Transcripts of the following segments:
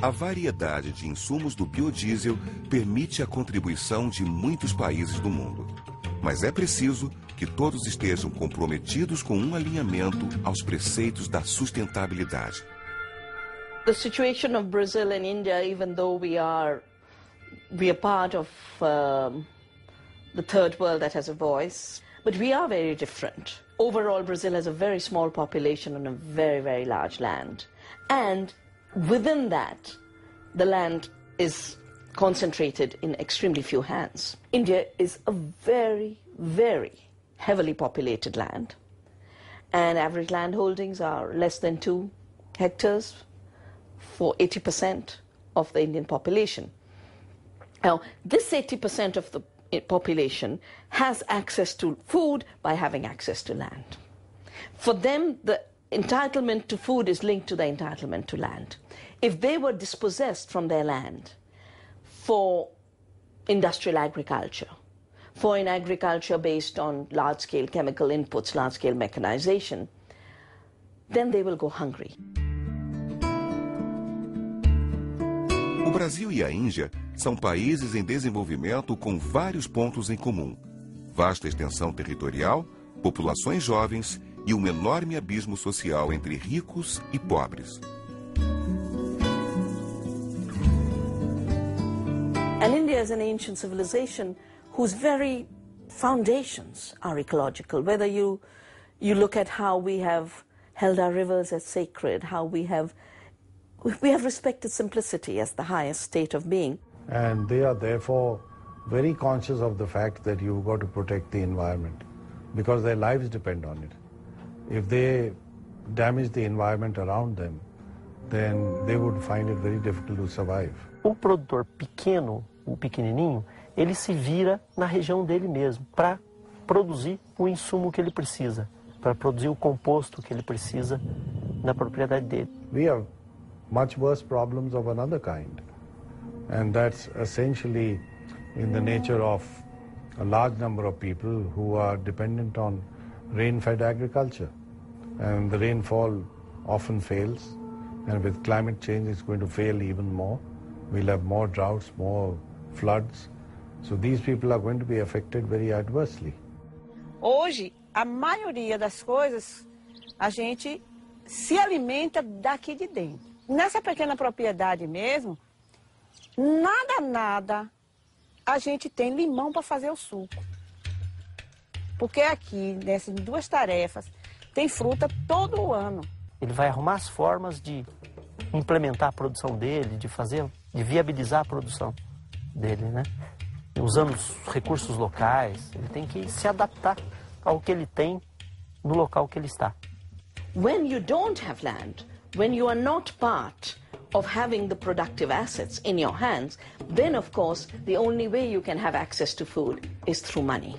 A variedade de insumos do biodiesel permite a contribuição de muitos países do mundo. Mas é preciso que todos estejam comprometidos com um alinhamento aos preceitos da sustentabilidade. The situation of Brazil and India, even though we are part of the third world that has a voice, but we are very different. Overall, Brazil has a very small population on a very, very large land. And within that, the land is concentrated in extremely few hands. India is a very, very heavily populated land. And average land holdings are less than 2 hectares for 80% of the Indian population. Now, this 80% of the population has access to food by having access to land. For them, the entitlement to food is linked to the entitlement to land. If they were dispossessed from their land for industrial agriculture, for an agriculture based on large-scale chemical inputs, large-scale mechanization, then they will go hungry. O Brasil e a Índia são países em desenvolvimento com vários pontos em comum. Vasta extensão territorial, populações jovens e um enorme abismo social entre ricos e pobres. And India is an ancient civilization whose very foundations are ecological. Whether you look at how we have held our rivers as sacred, how we have respected simplicity as the highest state of being. And they are therefore very conscious of the fact that you've got to protect the environment because their lives depend on it. If they damage the environment around them, then they would find it very difficult to survive. O produtor pequeno, o pequenininho, ele se vira na região dele mesmo para produzir o insumo que ele precisa, para produzir o composto que ele precisa na propriedade dele. We have much worse problems of another kind, and that's essentially in the nature of a large number of people who are dependent on rain-fed agriculture, and the rainfall often fails, and with climate change it's going to fail even more. We'll have more droughts, more floods, so these people are going to be affected very adversely. Hoje, a maioria das coisas a gente se alimenta daqui de dentro. Nessa pequena propriedade mesmo, nada, a gente tem limão para fazer o suco. Porque aqui, nessas 2 tarefas, tem fruta todo o ano. Ele vai arrumar as formas de implementar a produção dele, de viabilizar a produção dele, né? Usando os recursos locais, ele tem que se adaptar ao que ele tem no local que ele está. When you don't have land, when you are not part of having the productive assets in your hands, then of course the only way you can have access to food is through money.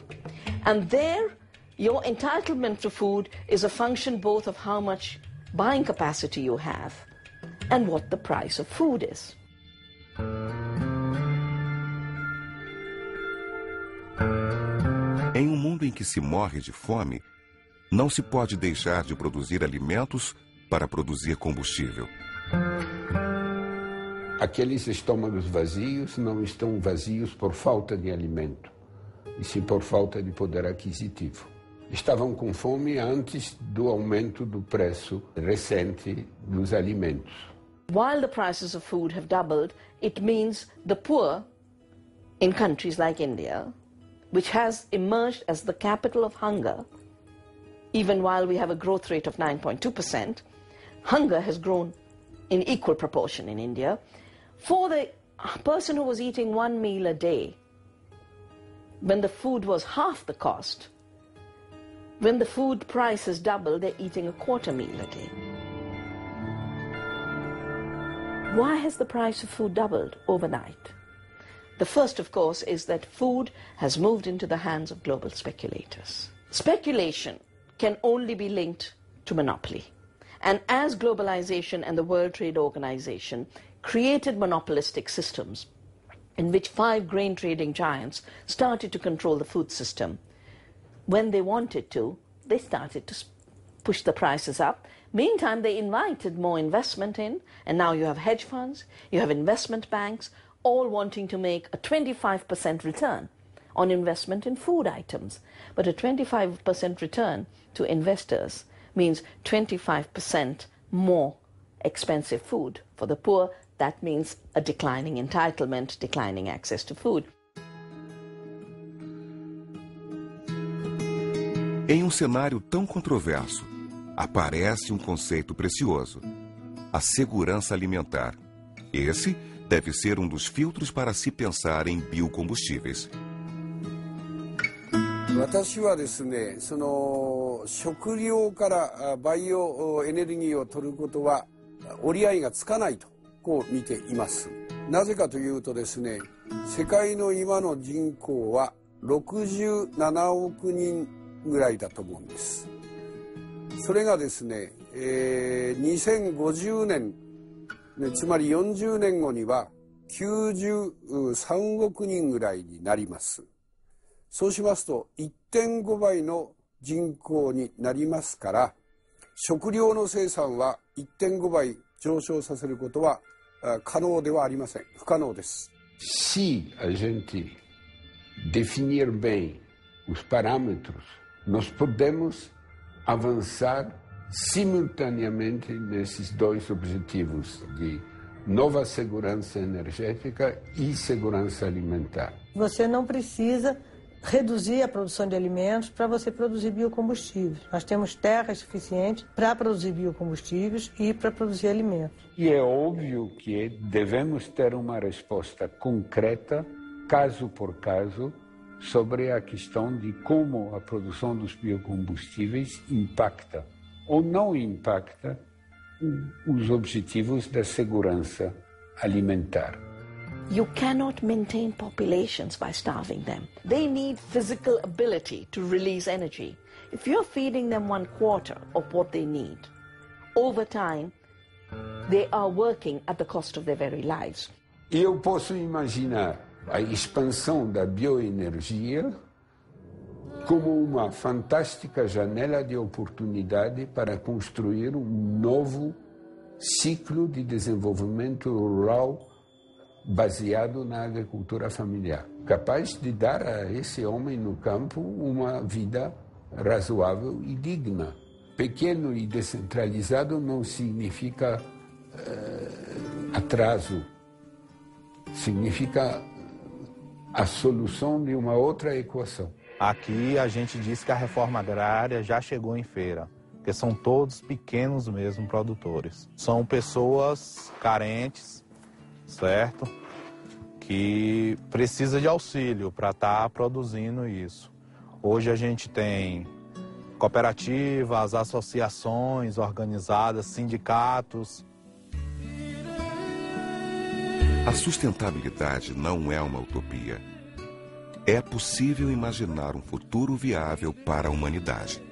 And there, your entitlement to food is a function both of how much buying capacity you have and what the price of food is. Em um mundo em que se morre de fome, não se pode deixar de produzir alimentos para produzir combustível. Aqueles estômagos vazios não estão vazios por falta de alimento, e sim por falta de poder aquisitivo. Estavam com fome antes do aumento do preço recente dos alimentos. While the prices of food have doubled, it means the poor in countries like India, which has emerged as the capital of hunger, even while we have a growth rate of 9.2%, hunger has grown in equal proportion in India. For the person who was eating 1 meal a day, when the food was half the cost, when the food price has doubled, they're eating a 1/4 meal a day. Why has the price of food doubled overnight? The first, of course, is that food has moved into the hands of global speculators. Speculation can only be linked to monopoly. And as globalization and the World Trade Organization created monopolistic systems in which 5 grain trading giants started to control the food system, when they wanted to, they started to push the prices up Meantime, they invited more investment in, and now you have hedge funds, you have investment banks, all wanting to make a 25% return on investment in food items. But a 25% return to investors means 25% more expensive food. For the poor, that means a declining entitlement, declining access to food. Em cenário tão controverso, aparece conceito precioso: a segurança alimentar. Esse deve ser dos filtros para se pensar em biocombustíveis. 私はですね、食料からバイオエネルギーを取ることは折り合いがつかないとこう見ています。なぜかというとですね、世界の今の人口は67億人ぐらいだと思うんです。それがですね、2050年、つまり40年後には93億人ぐらいになります。そうしますと 1.5 倍の人口になりますから、食料の生産は 1.5 倍上昇させることは可能ではありません。不可能です。Se a gente definir bem os parâmetros, nós podemos avançar simultaneamente nesses dois objetivos de nova segurança energética e segurança alimentar. Você não precisa reduzir a produção de alimentos para você produzir biocombustíveis. Nós temos terras suficientes para produzir biocombustíveis e para produzir alimentos. E é óbvio que devemos ter uma resposta concreta, caso por caso, sobre a questão de como a produção dos biocombustíveis impacta ou não impacta os objetivos da segurança alimentar. You cannot maintain populations by starving them. They need physical ability to release energy. If you're feeding them 1/4 of what they need, over time, they are working at the cost of their very lives. Eu posso imaginar a expansão da bioenergia como uma fantástica janela de oportunidade para construir novo ciclo de desenvolvimento rural baseado na agricultura familiar, capaz de dar a esse homem no campo uma vida razoável e digna. Pequeno e descentralizado não significa atraso, significa a solução de uma outra equação. Aqui a gente diz que a reforma agrária já chegou em feira, porque são todos pequenos mesmo produtores. São pessoas carentes, certo? Que precisa de auxílio para estar produzindo isso. Hoje a gente tem cooperativas, associações organizadas, sindicatos. A sustentabilidade não é uma utopia. É possível imaginar futuro viável para a humanidade.